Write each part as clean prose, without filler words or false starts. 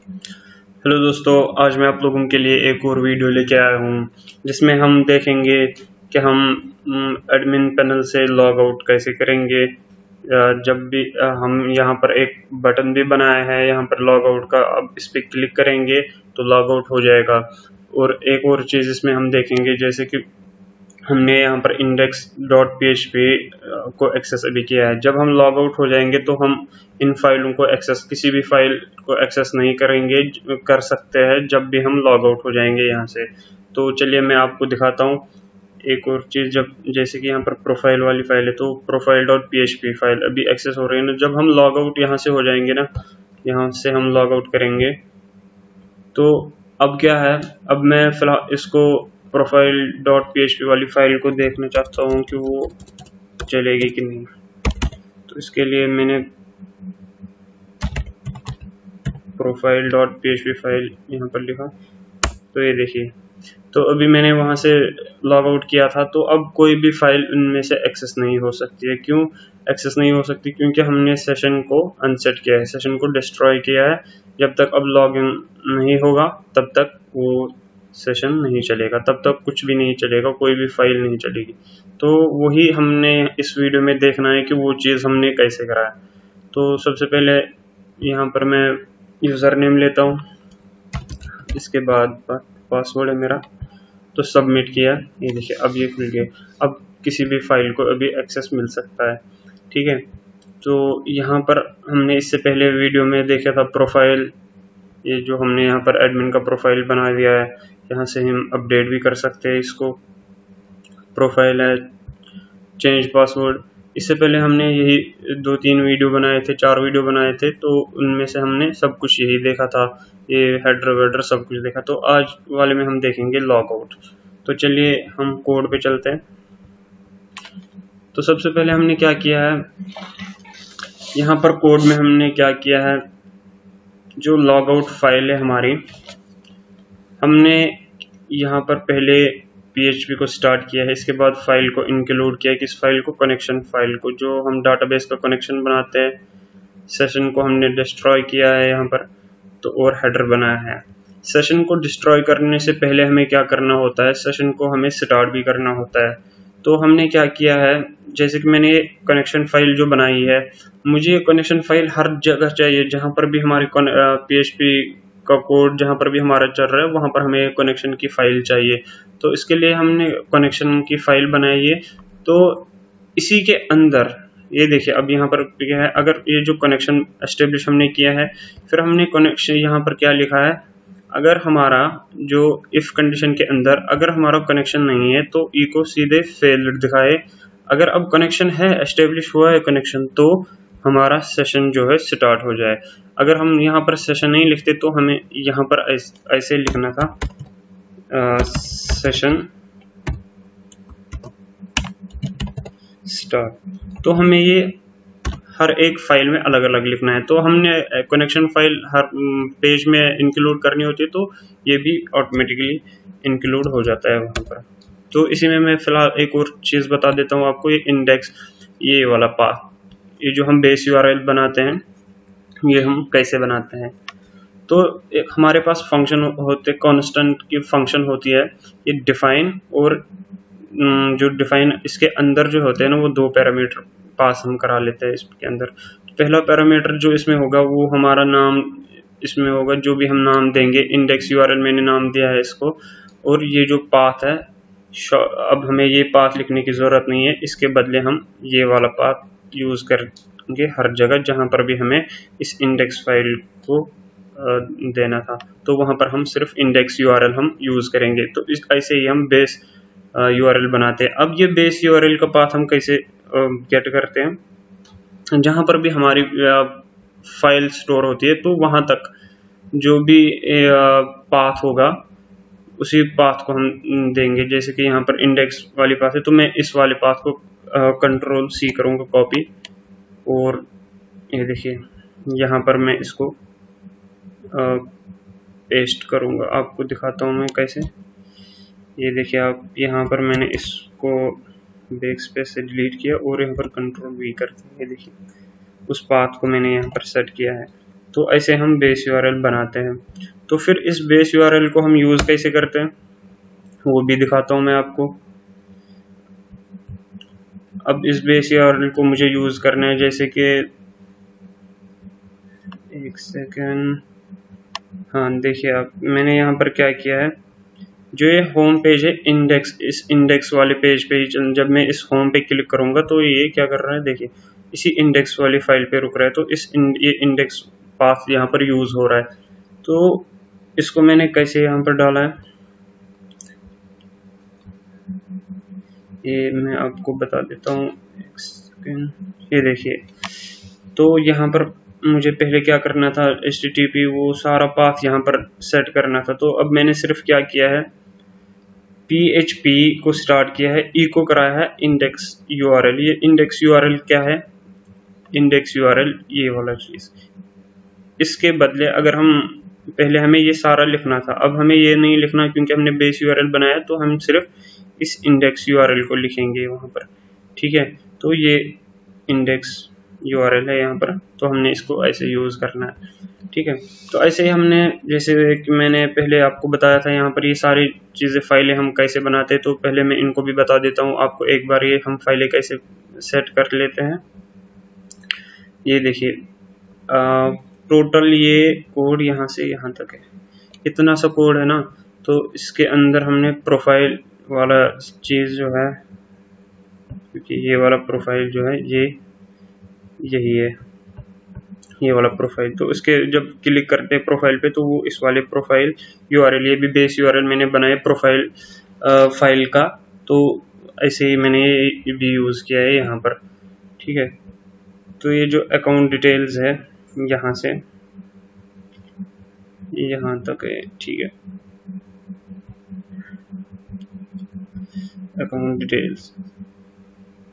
Hello दोस्तों, आज मैं आप लोगों के लिए एक और वीडियो लेके आया हूँ जिसमें हम देखेंगे कि हम एडमिन पैनल से लॉग आउट कैसे करेंगे। जब भी हम यहाँ पर एक बटन भी बनाया है यहाँ पर लॉग आउट का, अब इस पर क्लिक करेंगे तो लॉग आउट हो जाएगा। और एक और चीज़ इसमें हम देखेंगे, जैसे कि हमने यहाँ पर index.php को एक्सेस अभी किया है। जब हम लॉग आउट हो जाएंगे तो हम इन फाइलों को एक्सेस, किसी भी फाइल को एक्सेस नहीं करेंगे, कर सकते हैं जब भी हम लॉग आउट हो जाएंगे यहाँ से। तो चलिए मैं आपको दिखाता हूँ एक और चीज़। जब जैसे कि यहाँ पर प्रोफाइल वाली फाइल है तो profile.php फाइल अभी एक्सेस हो रही है ना। जब हम लॉग आउट यहाँ से हो जाएंगे ना, यहाँ से हम लॉग आउट करेंगे तो अब क्या है, अब मैं फिलहाल इसको profile.php वाली फाइल को देखना चाहता हूँ कि वो चलेगी कि नहीं। तो इसके लिए मैंने profile.php फाइल यहाँ पर लिखा, तो ये देखिए। तो अभी मैंने वहाँ से लॉग आउट किया था, तो अब कोई भी फाइल इनमें से एक्सेस नहीं हो सकती है। क्यों एक्सेस नहीं हो सकती? क्योंकि हमने सेशन को अनसेट किया है, सेशन को डिस्ट्रॉय किया है। जब तक अब लॉग इन नहीं होगा तब तक वो सेशन नहीं चलेगा, तब तक कुछ भी नहीं चलेगा, कोई भी फाइल नहीं चलेगी। तो वही हमने इस वीडियो में देखना है कि वो चीज़ हमने कैसे करा है। तो सबसे पहले यहाँ पर मैं यूज़र नेम लेता हूँ, इसके बाद पासवर्ड है मेरा, तो सबमिट किया। ये देखिए अब ये खुल गया। अब किसी भी फाइल को अभी एक्सेस मिल सकता है, ठीक है। तो यहाँ पर हमने इससे पहले वीडियो में देखा था प्रोफाइल, ये जो हमने यहाँ पर एडमिन का प्रोफाइल बना दिया है, यहाँ से हम अपडेट भी कर सकते हैं इसको। प्रोफाइल है, चेंज पासवर्ड। इससे पहले हमने यही 2-3 वीडियो बनाए थे, 4 वीडियो बनाए थे, तो उनमें से हमने सब कुछ यही देखा था, ये हेडर वेडर सब कुछ देखा। तो आज वाले में हम देखेंगे लॉग आउट। तो चलिए हम कोड पे चलते हैं। तो सबसे पहले हमने क्या किया है, यहाँ पर कोड में हमने क्या किया है, जो लॉग आउट फाइल है हमारी, हमने यहाँ पर पहले PHP को स्टार्ट किया है, इसके बाद फाइल को इंक्लूड किया है। किस फाइल को? कनेक्शन फाइल को, जो हम डाटाबेस का कनेक्शन बनाते हैं। सेशन को हमने डिस्ट्रॉय किया है यहाँ पर, तो और हेडर बनाया है। सेशन को डिस्ट्रॉय करने से पहले हमें क्या करना होता है, सेशन को हमें स्टार्ट भी करना होता है। तो हमने क्या किया है, जैसे कि मैंने कनेक्शन फाइल जो बनाई है, मुझे कनेक्शन फाइल हर जगह चाहिए जहाँ पर भी हमारी PHP का कोड जहाँ पर भी हमारा चल रहा है वहाँ पर हमें कनेक्शन की फाइल चाहिए। तो इसके लिए हमने कनेक्शन की फाइल बनाई है। तो इसी के अंदर ये देखिए, अब यहाँ पर क्या है, अगर ये जो कनेक्शन एस्टेब्लिश हमने किया है, फिर हमने कनेक्शन यहाँ पर क्या लिखा है, अगर हमारा जो इफ कंडीशन के अंदर अगर हमारा कनेक्शन नहीं है तो ई को सीधे फेल्ड दिखाए। अगर अब कनेक्शन है, एस्टेब्लिश हुआ है कनेक्शन, तो हमारा सेशन जो है स्टार्ट हो जाए। अगर हम यहाँ पर सेशन नहीं लिखते तो हमें यहाँ पर ऐसे लिखना था, सेशन स्टार्ट। तो हमें ये हर एक फाइल में अलग अलग लिखना है। तो हमने कनेक्शन फाइल हर पेज में इंक्लूड करनी होती है, तो ये भी ऑटोमेटिकली इंक्लूड हो जाता है वहाँ पर। तो इसी में मैं फिलहाल एक और चीज़ बता देता हूँ आपको, ये इंडेक्स, ये वाला पाथ, ये जो हम बेस URL बनाते हैं, ये हम कैसे बनाते हैं। तो एक हमारे पास फंक्शन होते, कांस्टेंट की फंक्शन होती है, ये डिफाइन और जो डिफाइन इसके अंदर जो होते हैं ना, वो 2 पैरामीटर पास हम करा लेते हैं इसके अंदर। पहला पैरामीटर जो इसमें होगा वो हमारा नाम इसमें होगा, जो भी हम नाम देंगे। इंडेक्स URL मैंने नाम दिया है इसको, और ये जो पाथ है, अब हमें ये पाथ लिखने की ज़रूरत नहीं है, इसके बदले हम ये वाला पाथ यूज़ करेंगे हर जगह जहाँ पर भी हमें इस इंडेक्स फाइल को देना था। तो वहाँ पर हम सिर्फ इंडेक्स URL हम यूज़ करेंगे। तो इस ऐसे ही हम बेस URL बनाते हैं। अब ये बेस URL का पाथ हम कैसे गेट करते हैं, जहाँ पर भी हमारी फाइल स्टोर होती है, तो वहाँ तक जो भी पाथ होगा उसी पाथ को हम देंगे। जैसे कि यहाँ पर इंडेक्स वाली पाथ है, तो मैं इस वाले पाथ को Ctrl+C करूँगा कॉपी, और ये देखिए यहाँ पर मैं इसको पेस्ट करूँगा। आपको दिखाता हूँ मैं कैसे। ये देखिए आप, यहाँ पर मैंने इसको बैक स्पेस से डिलीट किया और यहाँ पर Ctrl+V करते हैं। ये देखिए उस पाथ को मैंने यहाँ पर सेट किया है। तो ऐसे हम बेस यूआरएल बनाते हैं। तो फिर इस बेस यूआरएल को हम यूज़ कैसे करते हैं वो भी दिखाता हूँ मैं आपको। अब इस बेस यूआरएल को मुझे यूज़ करना है, जैसे कि एक सेकेंड, हाँ देखिए आप, मैंने यहाँ पर क्या किया है, जो ये होम पेज है इंडेक्स, इस इंडेक्स वाले पेज पे जब मैं इस होम पे क्लिक करूँगा तो ये क्या कर रहा है, देखिए इसी इंडेक्स वाली फाइल पे रुक रहा है। तो ये इंडेक्स पाथ यहाँ पर यूज़ हो रहा है। तो इसको मैंने कैसे यहाँ पर डाला है ये मैं आपको बता देता हूँ, एक सेकेंड। ये देखिए, तो यहाँ पर मुझे पहले क्या करना था, HTTP वो सारा पाथ यहाँ पर सेट करना था। तो अब मैंने सिर्फ क्या किया है, PHP को स्टार्ट किया है, को कराया है इंडेक्स URL। ये इंडेक्स URL क्या है, इंडेक्स URL ये वाला चीज़। इसके बदले अगर हम पहले हमें ये सारा लिखना था, अब हमें ये नहीं लिखना क्योंकि हमने बेस URL बनाया, तो हम सिर्फ इस इंडेक्स URL को लिखेंगे वहाँ पर, ठीक है। तो ये इंडेक्स URL है यहाँ पर, तो हमने इसको ऐसे यूज़ करना है, ठीक है। तो ऐसे ही हमने, जैसे कि मैंने पहले आपको बताया था, यहाँ पर ये सारी चीज़ें फाइलें हम कैसे बनाते हैं, तो पहले मैं इनको भी बता देता हूँ आपको एक बार, ये हम फाइलें कैसे सेट कर लेते हैं। ये देखिए, टोटल ये कोड यहाँ से यहाँ तक है, इतना सा कोड है ना। तो इसके अंदर हमने प्रोफाइल वाला चीज़ जो है, क्योंकि ये वाला प्रोफाइल जो है ये यही है, ये वाला प्रोफाइल। तो इसके जब क्लिक करते हैं प्रोफाइल पे तो वो इस वाले प्रोफाइल URL, ये भी बेस URL मैंने बनाया प्रोफाइल फाइल का। तो ऐसे ही मैंने ये भी यूज़ किया है यहाँ पर, ठीक है। तो ये जो अकाउंट डिटेल्स है यहाँ से यहाँ तक है, ठीक है, अकाउंट डिटेल्स।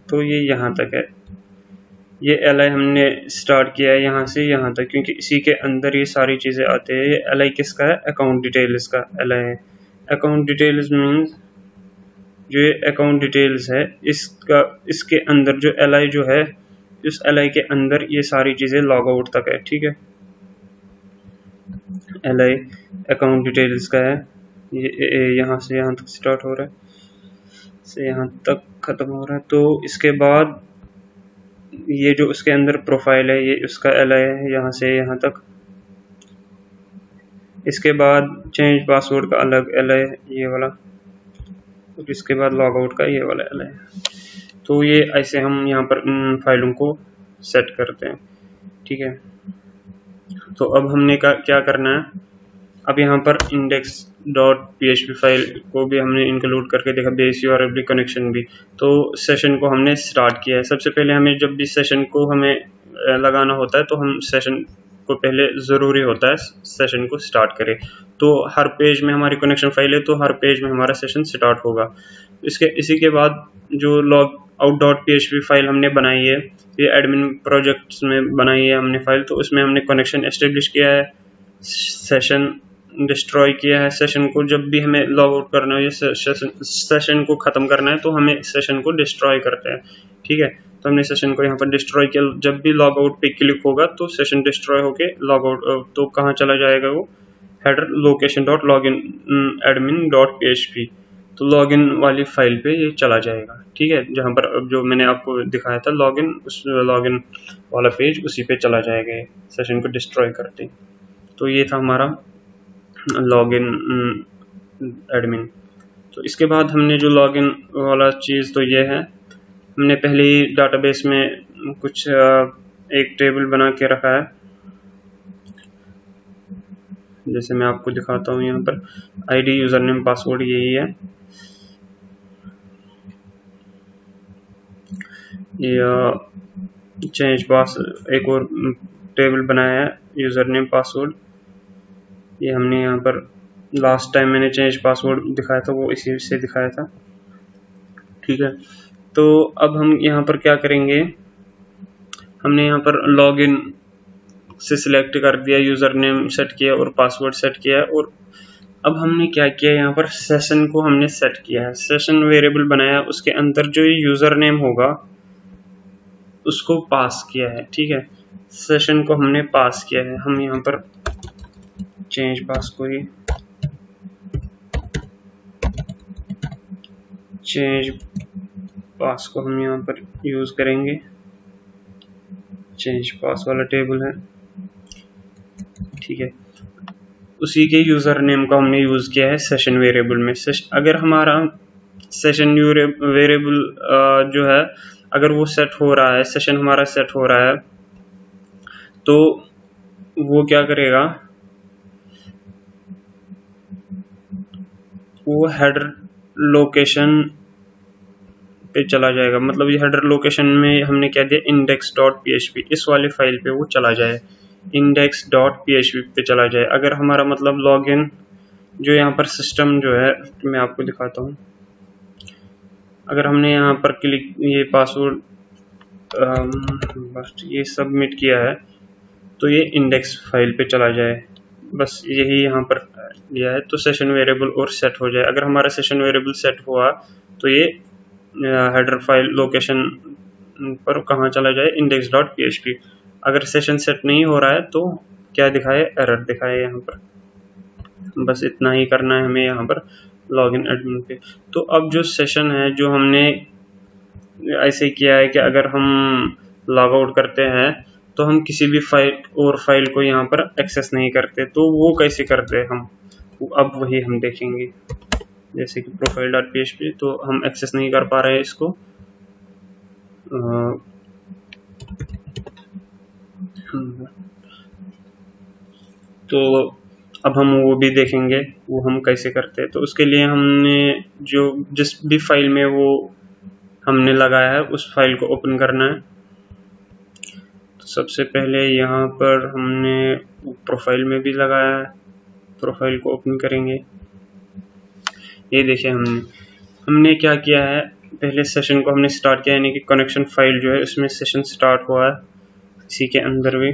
तो ये यहाँ तक है, ये LI हमने स्टार्ट किया है यहाँ से यहाँ तक, क्योंकि इसी के अंदर ये सारी चीज़ें आते हैं। ये LI किसका है, अकाउंट डिटेल्स का LI है। अकाउंट डिटेल्स मीन्स जो ये अकाउंट डिटेल्स है इसका, इसके अंदर जो LI जो है, इस LI के अंदर ये सारी चीज़ें लॉग आउट तक है, ठीक है। LI अकाउंट डिटेल्स का है, ये यहाँ से यहाँ तक स्टार्ट हो रहा है, से यहाँ तक ख़त्म हो रहा है। तो इसके बाद ये जो उसके अंदर प्रोफाइल है ये उसका LI है, यहाँ से यहाँ तक। इसके बाद चेंज पासवर्ड का अलग LI है ये वाला, और इसके बाद लॉग आउट का ये वाला LI है। तो ये ऐसे हम यहाँ पर इन फाइलों को सेट करते हैं, ठीक है। तो अब हमने क्या करना है, अब यहाँ पर index.php फाइल को भी हमने इंक्लूड करके देखा, बेस URL भी, कनेक्शन भी। तो सेशन को हमने स्टार्ट किया है। सबसे पहले हमें जब भी सेशन को हमें लगाना होता है तो हम सेशन को पहले ज़रूरी होता है सेशन को स्टार्ट करें। तो हर पेज में हमारी कनेक्शन फाइल है, तो हर पेज में हमारा सेशन स्टार्ट होगा। इसी के बाद जो लॉग out.php फाइल हमने बनाई है, ये एडमिन प्रोजेक्ट्स में बनाई है हमने फाइल, तो उसमें हमने कनेक्शन एस्टेब्लिश किया है, सेशन डिस्ट्रॉय किया है। सेशन को जब भी हमें लॉग आउट करना है, सेशन को ख़त्म करना है, तो हमें सेशन को डिस्ट्रॉय करते हैं, ठीक है। तो हमने सेशन को यहाँ पर डिस्ट्रॉय किया। जब भी लॉग आउट पे क्लिक होगा तो सेशन डिस्ट्रॉय होके लॉग आउट, तो कहाँ चला जाएगा वो, हेडर location.login admin.php, तो लॉगिन वाली फाइल पे ये चला जाएगा, ठीक है। जहाँ पर अब जो मैंने आपको दिखाया था लॉगिन, उस लॉगिन वाला पेज उसी पे चला जाएगा सेशन को डिस्ट्रॉय करते। तो ये था हमारा लॉगिन एडमिन। तो इसके बाद हमने जो लॉगिन वाला चीज़, तो ये है, हमने पहले ही डाटाबेस में कुछ एक टेबल बना के रखा है, जैसे मैं आपको दिखाता हूँ। यहाँ पर ID, यूज़र नेम, पासवर्ड यही है। ये चेंज पास एक और टेबल बनाया है, यूज़र नेम, पासवर्ड। ये हमने यहाँ पर लास्ट टाइम मैंने चेंज पासवर्ड दिखाया था, वो इसी से दिखाया था, ठीक है। तो अब हम यहाँ पर क्या करेंगे, हमने यहाँ पर लॉगिन से सिलेक्ट कर दिया, यूज़र नेम सेट किया और पासवर्ड सेट किया है। और अब हमने क्या किया, यहाँ पर सेशन को हमने सेट किया है, सेशन वेरिएबल बनाया, उसके अंदर जो यूज़र नेम होगा उसको पास किया है, ठीक है। सेशन को हमने पास किया है, हम यहाँ पर चेंज पास कोई चेंज पास को हम यहाँ पर यूज करेंगे। चेंज पास वाला टेबल है, ठीक है। उसी के यूजर नेम का हमने यूज किया है सेशन वेरिएबल में। अगर हमारा सेशन वेरिएबल जो है अगर वो सेट हो रहा है, सेशन हमारा सेट हो रहा है, तो वो क्या करेगा, वो हेडर लोकेशन पे चला जाएगा। मतलब ये हेडर लोकेशन में हमने क्या दिया, index.php, इस वाली फाइल पे वो चला जाए, index.php पे चला जाए। अगर हमारा मतलब लॉगिन जो यहाँ पर सिस्टम जो है, मैं आपको दिखाता हूँ। अगर हमने यहाँ पर क्लिक ये पासवर्ड बस ये सबमिट किया है तो ये इंडेक्स फाइल पे चला जाए, बस यही यहाँ पर दिया है। तो सेशन वेरिएबल और सेट हो जाए। अगर हमारा सेशन वेरिएबल सेट हुआ तो ये हेडर फाइल लोकेशन पर कहाँ चला जाए, index.php। अगर सेशन सेट नहीं हो रहा है तो क्या दिखाए, एरर दिखाए यहाँ पर। बस इतना ही करना है हमें यहाँ पर लॉगिन एडमिन पे। तो अब जो सेशन है जो हमने ऐसे किया है कि अगर हम लॉग आउट करते हैं तो हम किसी भी फाइल को यहाँ पर एक्सेस नहीं करते, तो वो कैसे करते हैं हम, अब वही हम देखेंगे। जैसे कि profile.php, तो हम एक्सेस नहीं कर पा रहे हैं इसको, तो अब हम वो भी देखेंगे वो हम कैसे करते हैं। तो उसके लिए हमने जो जिस भी फाइल में वो हमने लगाया है उस फाइल को ओपन करना है। तो सबसे पहले यहाँ पर हमने प्रोफाइल में भी लगाया है, प्रोफाइल को ओपन करेंगे। ये देखिए हमने क्या किया है, पहले सेशन को हमने स्टार्ट किया, यानी कि कनेक्शन फाइल जो है उसमें सेशन स्टार्ट हुआ है इसी के अंदर भी।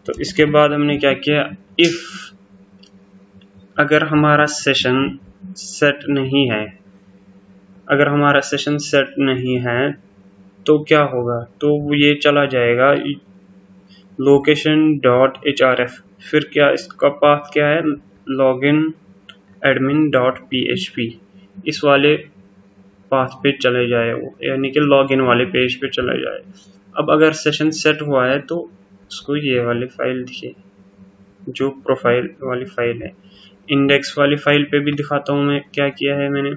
तो इसके बाद हमने क्या किया, इफ अगर हमारा सेशन सेट नहीं है, अगर हमारा सेशन सेट नहीं है तो क्या होगा, तो ये चला जाएगा location.href, फिर क्या इसका पाथ क्या है, login admin.php, इस वाले पाथ पे चले जाए वो, यानी कि लॉगिन वाले पेज पे चले जाए। अब अगर सेशन सेट हुआ है तो उसको ये वाली फाइल दिखे जो प्रोफाइल वाली फाइल है। इंडेक्स वाली फाइल पे भी दिखाता हूँ मैं क्या किया है, मैंने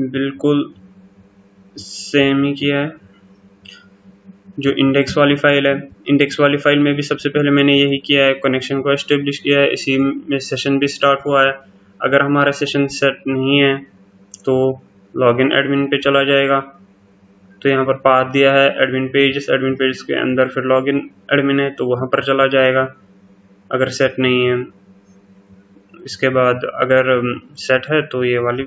बिल्कुल सेम ही किया है जो इंडेक्स वाली फाइल है। इंडेक्स वाली फाइल में भी सबसे पहले मैंने यही किया है, कनेक्शन को एस्टेब्लिश किया है, इसी में सेशन भी स्टार्ट हुआ है। अगर हमारा सेशन सेट नहीं है तो लॉगिन एडमिन पे चला जाएगा। तो यहाँ पर पाथ दिया है एडमिन पेजेस के अंदर फिर लॉगिन एडमिन है तो वहाँ पर चला जाएगा अगर सेट नहीं है। इसके बाद अगर सेट है तो ये वाली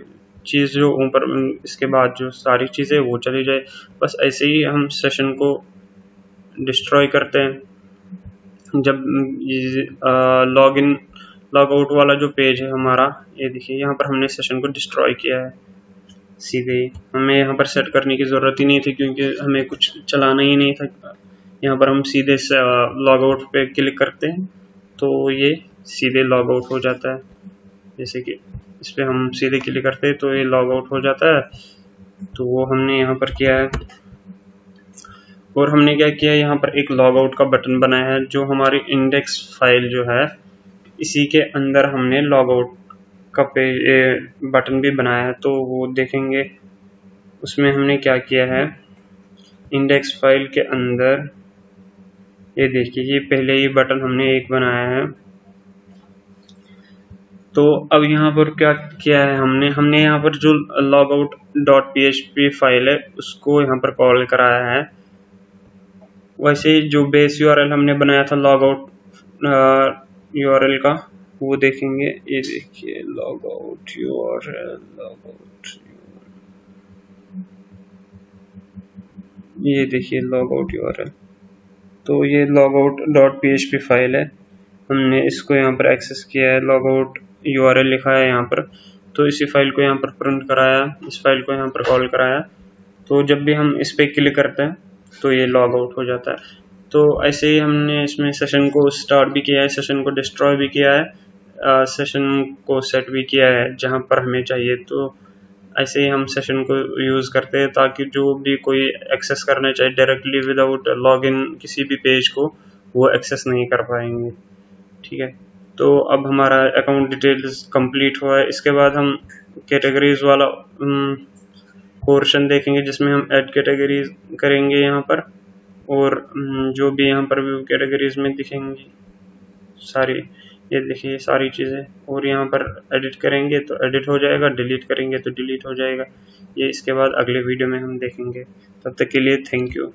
चीज़ जो ऊपर, इसके बाद जो सारी चीज़ें वो चली जाए। बस ऐसे ही हम सेशन को डिस्ट्रॉय करते हैं। जब लॉग आउट वाला जो पेज है हमारा, ये देखिए यहाँ पर हमने सेशन को डिस्ट्रॉय किया है सीधे, हमें यहाँ पर सेट करने की ज़रूरत ही नहीं थी क्योंकि हमें कुछ चलाना ही नहीं था। यहाँ पर हम सीधे से लॉग आउट पे क्लिक करते हैं तो ये सीधे लॉग आउट हो जाता है। जैसे कि इस पर हम सीधे क्लिक करते हैं तो ये लॉग आउट हो जाता है। तो वो हमने यहाँ पर किया है। और हमने क्या किया, यहाँ पर एक लॉग आउट का बटन बनाया है जो हमारी इंडेक्स फाइल जो है इसी के अंदर हमने लॉग आउट का बटन भी बनाया है। तो वो देखेंगे उसमें हमने क्या किया है, इंडेक्स फाइल के अंदर ये देखिए ये पहले ही बटन हमने एक बनाया है। तो अब यहाँ पर क्या किया है हमने यहाँ पर जो logout.php फाइल है उसको यहाँ पर कॉल कराया है। वैसे जो बेस यूआरएल हमने बनाया था लॉगआउट यूआरएल का वो देखेंगे। ये देखिए लॉगआउट यूआरएल, ये देखिए लॉगआउट यूआरएल। तो ये logout.php फाइल है, हमने इसको यहाँ पर एक्सेस किया है, लॉगआउट यूआरएल लिखा है यहाँ पर। तो इसी फाइल को यहाँ पर प्रिंट कराया, इस फाइल को यहाँ पर कॉल कराया। तो जब भी हम इस पे क्लिक करते हैं तो ये लॉग आउट हो जाता है। तो ऐसे ही हमने इसमें सेशन को स्टार्ट भी किया है, सेशन को डिस्ट्रॉय भी किया है, सेशन को सेट भी किया है जहाँ पर हमें चाहिए। तो ऐसे ही हम सेशन को यूज़ करते हैं ताकि जो भी कोई एक्सेस करना चाहे डायरेक्टली विदाउट लॉगिन किसी भी पेज को, वो एक्सेस नहीं कर पाएंगे। ठीक है, तो अब हमारा अकाउंट डिटेल्स कंप्लीट हुआ है। इसके बाद हम कैटेगरीज वाला पोर्शन देखेंगे जिसमें हम ऐड कैटेगरीज करेंगे यहाँ पर, और जो भी यहाँ पर व्यू कैटेगरीज में दिखेंगी सारी, ये देखिए सारी चीज़ें, और यहाँ पर एडिट करेंगे तो एडिट हो जाएगा, डिलीट करेंगे तो डिलीट हो जाएगा। ये इसके बाद अगले वीडियो में हम देखेंगे। तब तक के लिए थैंक यू।